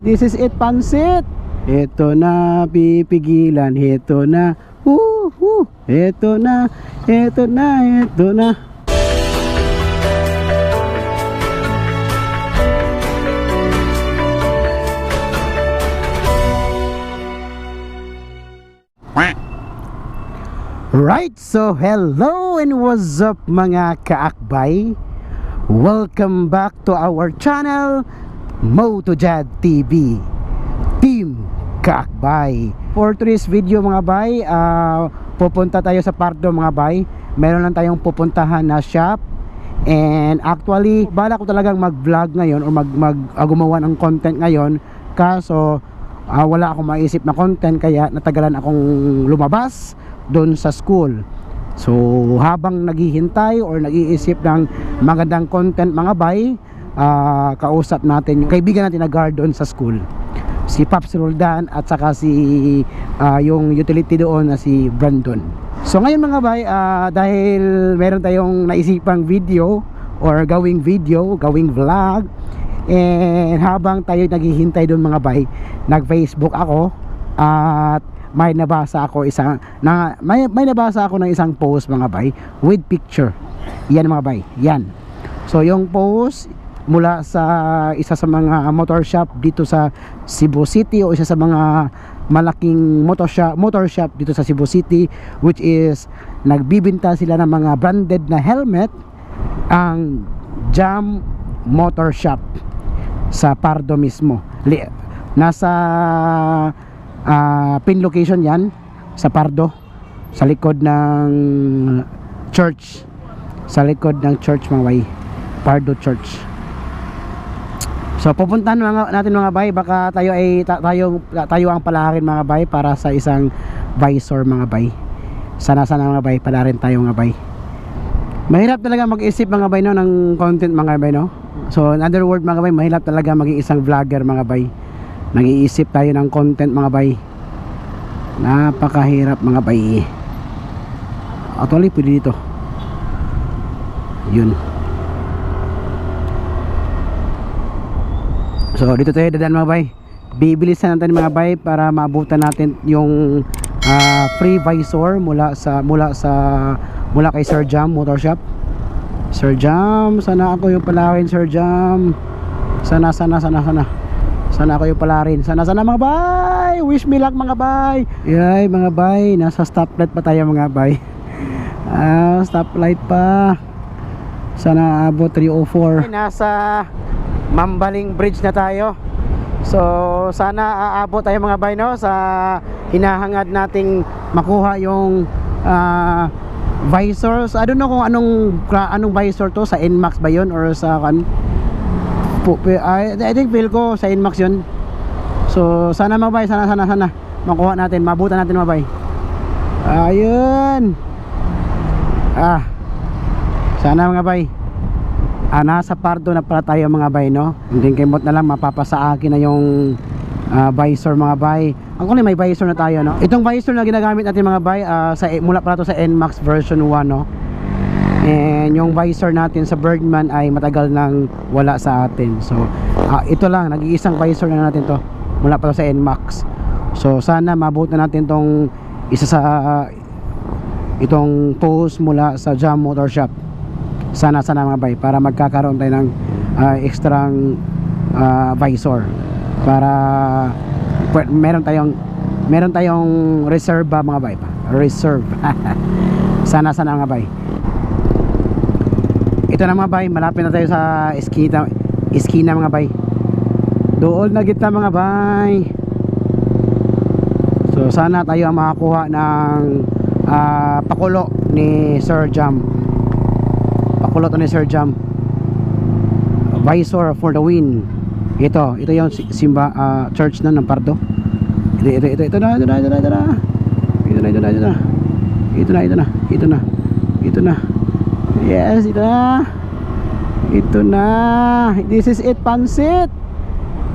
This is it, pansit. Ito na, pipigilan. Ito na. Ito na. Ito na. Ito na. Right, so hello and what's up mga kaakbay. Welcome back to our channel Motojad TV Team Kaakbay. For today's video mga bay, pupunta tayo sa Pardo mga bay. Meron lang tayong pupuntahan na shop. And actually, bala ko talagang mag-vlog ngayon or gumawa ng content ngayon. Kaso wala akong maisip na content, kaya natagalan akong lumabas doon sa school. So habang naghihintay or nag-iisip ng magandang content mga bay, kausap natin yung kaibigan natin na guard doon sa school, si Pops Roldan, at saka si yung utility doon na si Brandon. So ngayon mga bay, dahil meron tayong naisipang video or gawing vlog, and habang tayo naghihintay doon mga bay, nag-Facebook ako at may nabasa ako ng isang post mga bay with picture. Yan mga bay, yan. So yung post mula sa isa sa mga motor shop dito sa Cebu City, o isa sa mga malaking motor shop dito sa Cebu City, which is nagbibenta sila ng mga branded na helmet, ang Jam Motor Shop sa Pardo mismo. Nasa pin location yan sa Pardo, sa likod ng church, mga bay, Pardo Church. So pupuntahan natin mga bay, baka tayo ang palarin mga bay para sa isang visor mga bay. Sana mga bay, palarin tayo mga bay. Mahirap talaga mag-isip mga bay no ng content mga bay no. So in other word mga bay, mahirap talaga maging isang vlogger mga bay. Nag-iisip tayo ng content mga bay. Napakahirap mga bay. Actually pwede dito. Yun. So dito tayo dadaan mga bay. Bibilisan natin mga bay para maabutan natin yung free visor mula kay Sir Jam Motor Shop. Sir Jam, sana ako yung palarin Sir Jam. Sana ako yung palarin. Sana mga bay. Wish me luck mga bay. Yay mga bay, nasa stoplight pa tayo mga bay. Stoplight pa. Sana abot 304. Nasa Mambaling Bridge na tayo. So sana aabot tayo mga bay no sa hinahangad nating makuha yung visors. I don't know kung anong visor to, sa NMAX ba yun or sa I think feel ko sa Inmax yun. So sana mga bay, sana makuha natin, mabutan natin mga bay. Ayun. Sana mga bay, nasa Pardo na pala tayo mga bay no. Hindi kimot na lang, mapapasa akin na yung visor mga bay. Ang kunin may visor na tayo no. Itong visor na ginagamit natin mga bay, mula pala to sa NMAX version 1 no. And yung visor natin sa Bergman ay matagal nang wala sa atin. So ito lang, nag-iisang visor na natin to mula pa sa NMAX. So sana mabuti natin tong isa sa itong post mula sa Jam Motor Shop. Sana mga bay, para magkakaroon tayo ng extrang visor, para meron tayong reserve mga bay, reserve. sana mga bay. Ito na mga bay, malapit na tayo sa iskina mga bay. Doon na kita mga bay. So sana tayo ang makakuha ng pakulo ni Sir Jam. Pakulo to ni Sir Jam. Visor for the win. Ito yung simba church na ng Pardo. Ito na. Yes, ito na. This is it, pansit.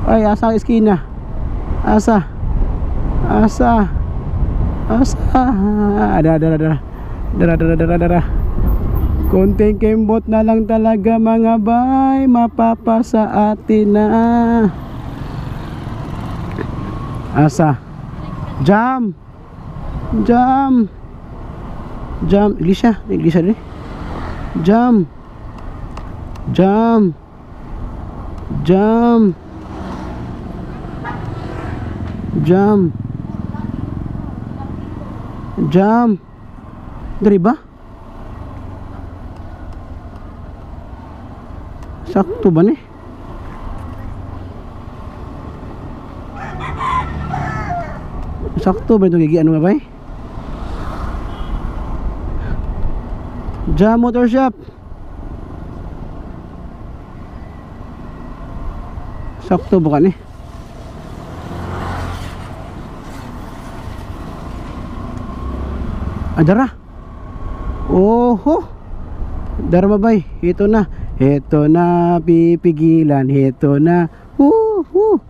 Ay, asa ang iskina? Asa. Dara. Konting kembot na lang talaga mga bay, mapapasa atin na. Asa? Jam. Jam. Jam. Iglesia ni. Jam. Jam. Jam. Jam. Jam. Dari ba? Sakto ba ni? Sakto ba ito gigian mo ba? Jam Motor Shop. Sakto ba ka ni? Adara. Oho. Dara babay. Ito na. Ito na pipigilan. Ito na.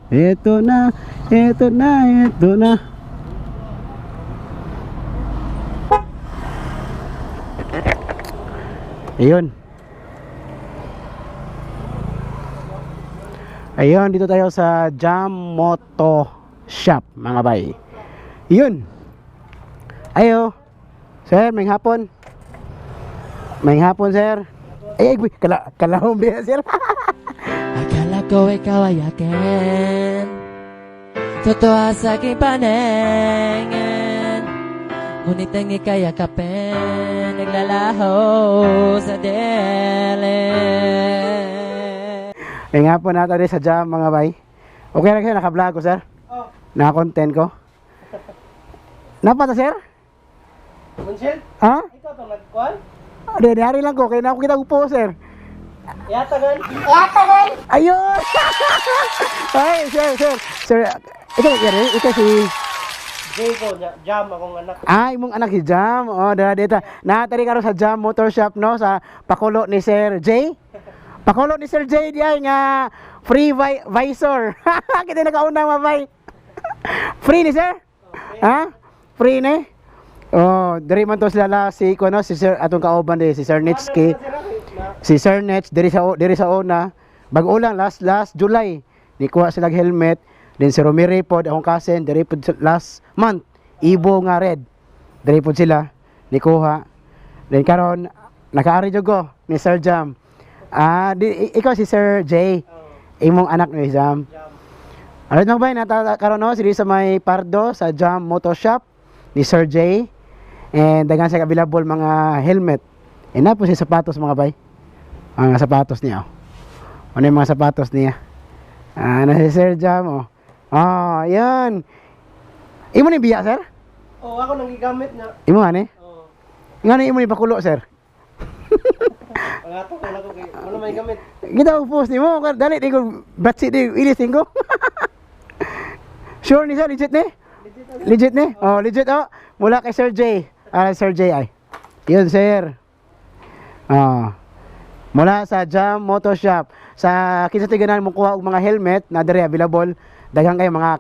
Ito na. Ito na. Ito na. Ayun. Ayun, dito tayo sa Jam Moto Shop, mga bay. Ayun. Ayo. Sir, may hapon. May hapon, sir. Ay, kalahong biya, sir. Akala ko ikaw ay akin, totoo sa aking paningin, ngunit ang ika'y yakapin, naglalaho sa dili. May hapon natin rin sa Jam, mga bay. Okay lang sir, naka-vlog ko, sir? Oh. Naka-content ko? Napata, sir? Munsil? Ha? Ikaw itong nagkuhan? Dari lang ko, kaya na ako kita po, sir. Yatagan? Ayun! Ay, sir. Sir, ito si... Jay ko, Jam akong anak. Imong anak si Jam. Oh, dito. Natari ka rin sa Jam Motor Shop, no? Sa pakulo ni Sir J. Pakulo ni Sir J, diyan nga free visor. Kita nakauna, mabay. Free ni Sir? Ha? Free ni? Oh, dari man to sila si kuno si Sir atong kauban di si Sir Nitski. Si Sir Nets diri sa una. Bag-o lang last July. Ni kuha sila helmet. Then si Romiri pod akong cousin diri pod last month. Ibo nga red. Diri pod sila ni kuha. Then karon nakaari jud ko ni Sir Jam. Ikaw si Sir J. Imong anak ni Jam. Alright mga bay, karon no si sa may Pardo sa Jam Motor Shop ni Sir J. And dagan siya available mga helmet. E na po si sapatos mga bay. Mga sapatos niya. Ano yung mga sapatos niya? Na si Sir Jam. Yan. Imo ni biya, sir? Oh, ako nang gigamit na. Imo ani? Oh. Nga ni imo ni pakulo, sir? Pangato ko na ko kay wala may gamit. Kita post ni mo. Dali, di ko batsi di ilisin ko. Sure ni sir? Legit ni? Legit ni? Oh, legit oh. Mula kay Sir J. Sir J ay. Yun, sir. Mula sa Jam Motor Shop. Sa kinsa tiganan mo kuha og mga helmet na diri available. Daghang kay mga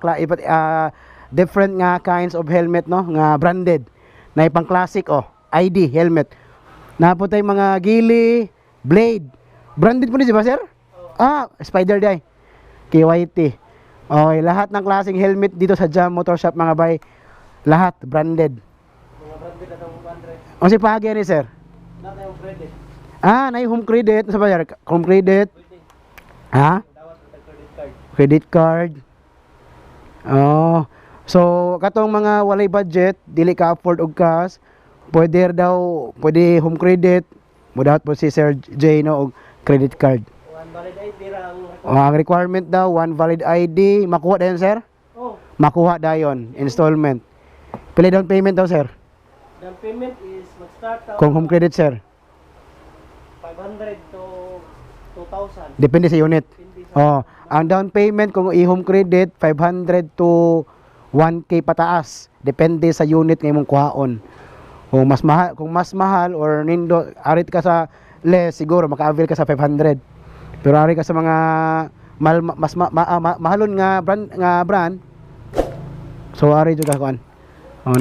different nga kinds of helmet no, nga branded. Na ipang classic ID helmet. Naputay mga gili, blade. Branded po ni ba, sir? Spider day. KYT. Okay, lahat ng klaseng helmet dito sa Jam Motor Shop mga bay. Lahat branded. Mga branded at ang 100. O si pagi ni sir? Na tayong credit. Na yung home credit. Sa ba, sir? Home credit. Ha? Dawat sa credit card. Credit card. So katong mga walay budget, dili ka afford og cash, pwede home credit. Mudawat po si Sir J no og credit card. One valid ID ra ang Ang requirement daw, one valid ID. Makuha dayon, sir? Oh, Makuha dayon, installment. Pila down payment daw, sir? down payment is mag-start Kung home credit, sir? 500 to 2,000. Depende sa unit. Hindi sa Ang down payment kung i-home credit 500 to 1K pataas. Depende sa unit nga imong kuhaon. Kung mas mahal or nindo arit ka sa less siguro maka-avail ka sa 500. Pero ari ka sa mga mahalon nga brand. So ari jud ka kuan.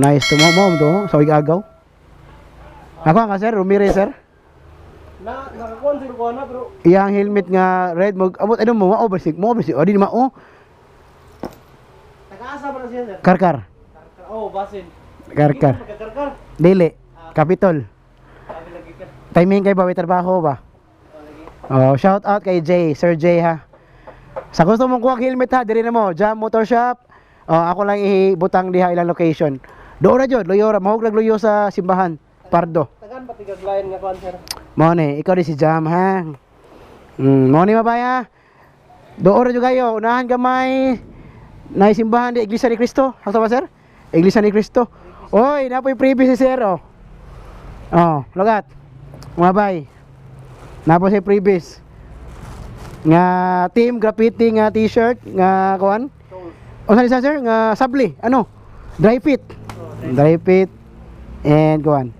Nice to mo to sa igagaw. Ako nga sir, Rumire sir. nakakuha ko na pero Iyang helmet nga red mo abot ano mo mao basic mo adi ma Taga-asa pa na siya, sir? Karkar. Oh, basin. Karkar. Magkakarkar. Dili. Kapitol. Sabi lagi ka. Timing kayo ba? May trabaho ba? Oh, shout out kay Jay, Sir Jay ha. Sa gusto mong kuha helmet ha, diri na mo, Jam Motor Shop. Oh, ako lang ibutang diha ilang location. Doon na jud, luyo ra, mahog luyo sa simbahan, Pardo. Tagan pati gaglayan nga kuan, sir. Mo ni, ikaw di si Jam ha. Mo ni mabaya. Doon ra jud kayo, unahan gamay. Na simbahan di Iglesia ni Cristo. Hakto ba sir? Iglesia ni Cristo. Oy, napoy previous si sir oh. Oh, lugat. Mabay. Napo si previous. Nga team graffiti nga t-shirt nga kuan. O sa sir nga sabli, ano? Dry fit. Dry fit and kuan.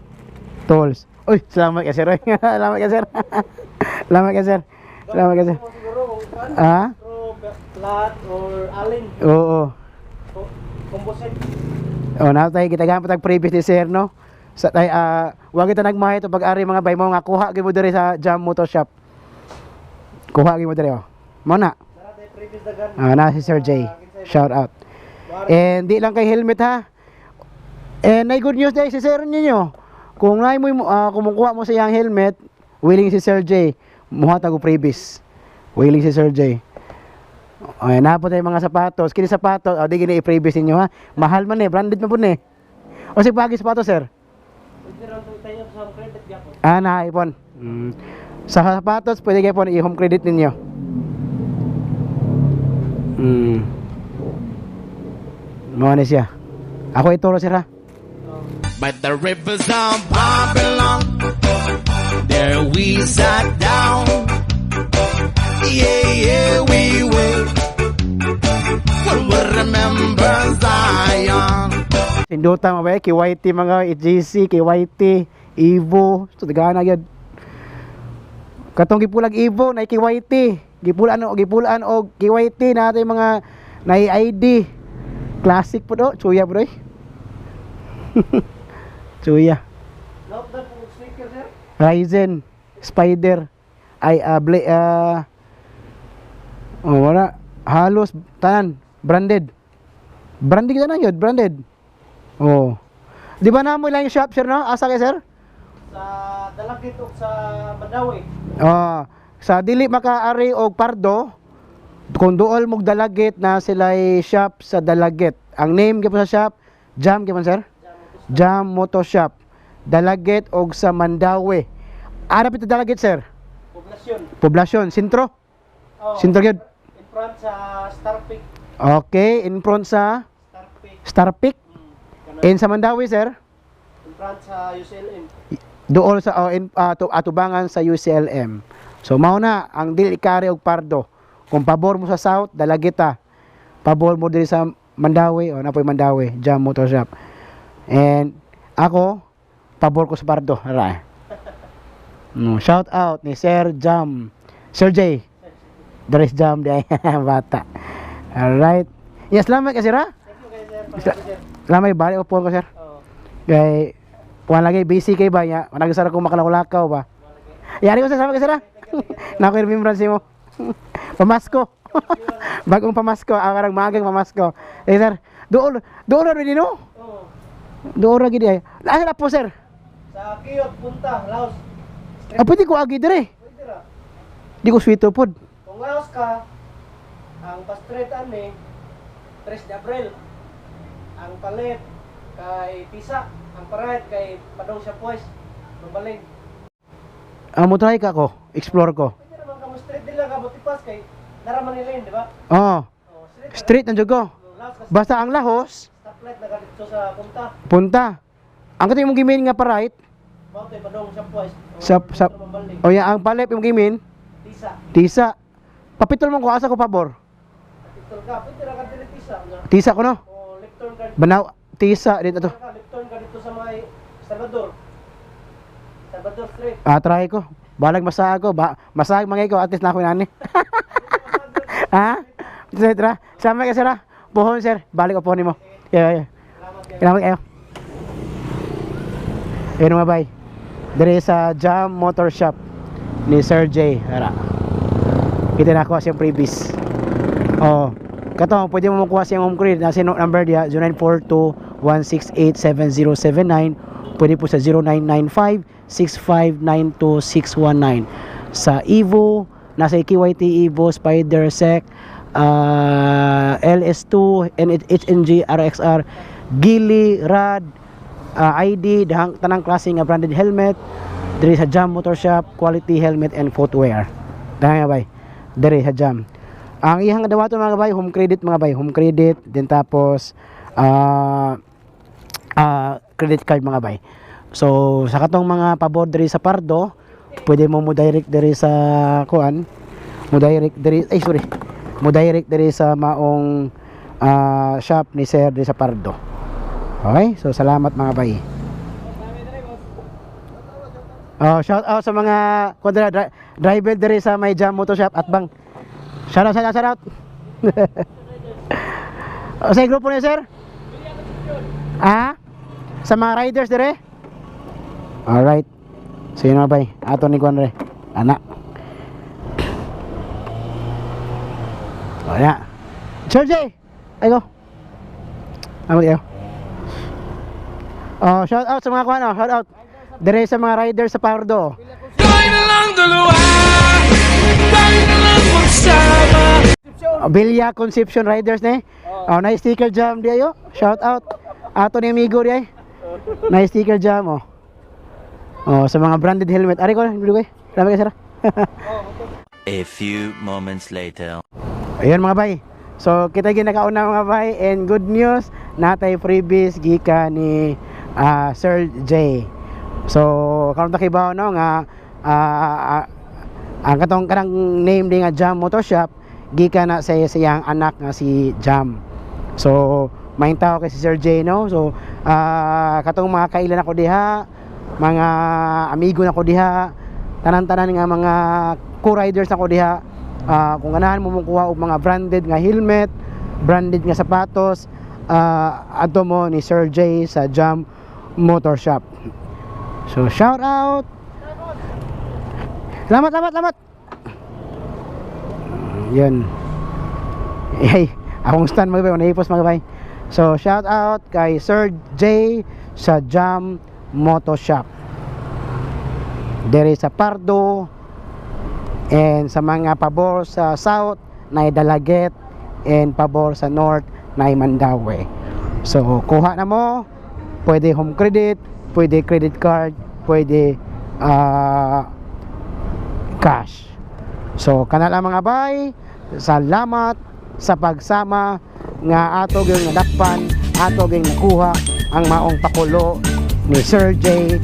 Tools. Uy, salamat ka sir. Salamat ka sir. Salamat ka sir. Salamat ka sir. Siguro kung kuan. Ah? Flat or alin. Oo. Composite. Oh, natay kita gamit ang previous ni sir no. Sa tay wag kita nagmahay to pag-ari mga bay mo nga kuha gyud mo diri sa Jam Motor Shop. Kuha gyud mo diri oh. Mo na. Nara tay previous dagan. Na si Sir J. Shout out. And di lang kay helmet ha. And may good news dahil si Sir ninyo. Kung nay mo kumukuha mo sa iyang helmet, willing si Sir J. Muha tago previous. Willing si Sir J. Ay, napot tayo mga sapatos. Kini sapatos, di gini i-previous ninyo ha. Mahal man branded man po O si pagi sapatos sir. Pwede rin tayo sa credit gapon. Naipon. Sa sapatos, pwede kayo po i-home credit ninyo. Mga na siya. Ako ituro sir ha. By the rivers of Babylon, there we sat down. Yeah, yeah, we will remember Zion. Sinduta mo ba KYT mga EJC, KYT, Evo. So, tagana yun. Katong gipulag Evo, na KYT. Gipulaan o KYT na ating mga na ID. Classic po do. Chuya bro. Chuya. Laot na po sticker, sir. Ryzen, Spider. Ay, wala. Halos, tanan. Branded. Branded ka na yun, branded. Oh. Di ba na mo lang yung shop, sir, no? Asa kayo, sir? Sa Dalagit o sa Madawi. Oh. Sa dili makaari og Pardo, kung duol mog Dalagit na sila'y shop sa Dalagit. Ang name gyapon sa shop, Jam gyapon, sir? Jam Motor Shop. Dalagit og sa Mandawi. Ara pito Dalagit, sir? Poblasyon. Poblasyon, sentro. Oh, Sentro gyud. in front sa Star Peak. Okay, in front sa Star Peak. Star Peak. Kanan. In sa Mandawi, sir? In front sa UCLM. Dool sa atubangan sa UCLM. So mao na ang dili kare og Pardo. Kung pabor mo sa South, Dalagita. Pabor mo diri sa Mandawi, napoy Mandawi, Jam Motor Shop. And ako pabor ko sa Pardo. Ara. No, shout out ni Sir Jam. Sir J. There is Jam day bata. Alright. Yes, salamat ka sir ha. Thank you guys, sir. Pagkakas, sir. Salamat balik upon ko sir. Oo. Kay puan lagi busy kay ba ya. Nagsara ko makalakaw ba. Yari ko sa salamat ka sir ha. Nako remembrance mo. Pamasko. Bagong pamasko, akarang magang pamasko. Eh sir, doon ra rin no? Oo. Doon ra gid ay. Asa na po sir? Sa Kiyot, Punta, Laos. Pwede ko agi dire. Pwede ra. Di ko sweeto pod. Kung Laos ka, ang pa-straight ani, 3 de Abril. Ang palit kay Pisa. Ang parait kay Padong siya Pues. Lumaling. Mo try ka ko, explore ko. Pwede naman ka mo straight din lang ka Butipas kay Naraman nila yun, di ba? Oh, Oh, street na jud ko. Laos ka Basta ang lahos, stoplight na dito sa Punta. punta. Ang katong imong gimin nga pa right, Mao kay Padong siya Pues. sa o ya ang palip imong gimin, Pisa. tisa. Papitol man ko asa ko pabor. Pistol ka, pwede ra ka dili Pisa nga. Tisa ko no. O left turn ka. Banaw tisa dito to. Left turn ka dito sa may Salvador. Salvador Street. Try ko. Balag masa ako, masag mangay ko at least na ako nani. Ha? Sir, sama ka sir ha? Pohon sir, balik ko po nimo. Yeah. Salamat kayo. Ayun mga bay. Dire sa Jam Motor Shop ni Sir J. Ara. Kita na ako siyang previous. Oh, Kato, pwede mo makuha siyang home credit. Nasa number dia 0942-168-7079. Pwede po sa 0995-6592-619. Sa Evo, nasa KYT Evo, Spider Sec, LS2, HNG, RXR, Gili, Rad, ID, tanang klase nga branded helmet. Diri sa Jam Motor Shop, quality helmet and footwear. Dahil nga bay, diri sa Jam. Ang ihang dawaton mga bay, home credit mga bay, home credit, din tapos credit card mga bay. So sa katong mga pabor diri sa Pardo, pwede mo direct diri sa kuan, mo direct diri sa maong shop ni Sir diri sa Pardo. Okay? So salamat mga bay. Shout out sa mga driver diri sa may Jam Motor Shop at bang. Shout out. Sa grupo niyo sir? Sa mga riders dire? Alright. So yun mga bay, ato ni Juan re, anak. Wala. Sir J, ay go. Amag kayo. Shout out sa mga kuan, shout out. Dire sa mga riders sa Pardo. Tayo na lang dalawa, tayo na lang magsama. Bilya Conception Riders ne. Nice sticker jam di ayo. Shout out. Ato ni amigo di ay. Nice sticker jam sa mga branded helmet. Ari ko, dili ko. Salamat kay sir. A few moments later. Ayun mga bay. So kita ginakauna mga bay, and good news natay freebies gika ni Sir J. So karon ta kibaw no nga ang katong kanang name di nga Jam Motor Shop gika na sa iyang anak nga si Jam. So main tao kay si Sir J no. So katong mga kailan ako diha, mga amigo na ko diha, tanan-tanan nga mga co-riders na ko diha. Kung ganahan mo makuha og mga branded nga helmet, branded nga sapatos, adto mo ni Sir J sa Jam Motor Shop. So shout out. Salamat. Yun. Ay, akong stand mga bay, naipos mga bay. So shout out kay Sir J sa Jam Motor Shop. Dere sa Pardo, and sa mga pabor sa South na Dalaget, and pabor sa North na Mandaue. So kuha na mo, pwede home credit, pwede credit card, pwede cash. So kana lang mga bay, salamat sa pagsama nga ato gyud nga dakpan, ato gyud nakuha ang maong pakulo ni Sir J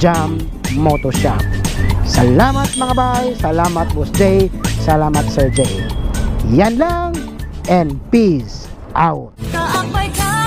Jam Motor Shop. Salamat mga bay, salamat Boss J, salamat Sir J. Yan lang, and peace out. Kaakbay ka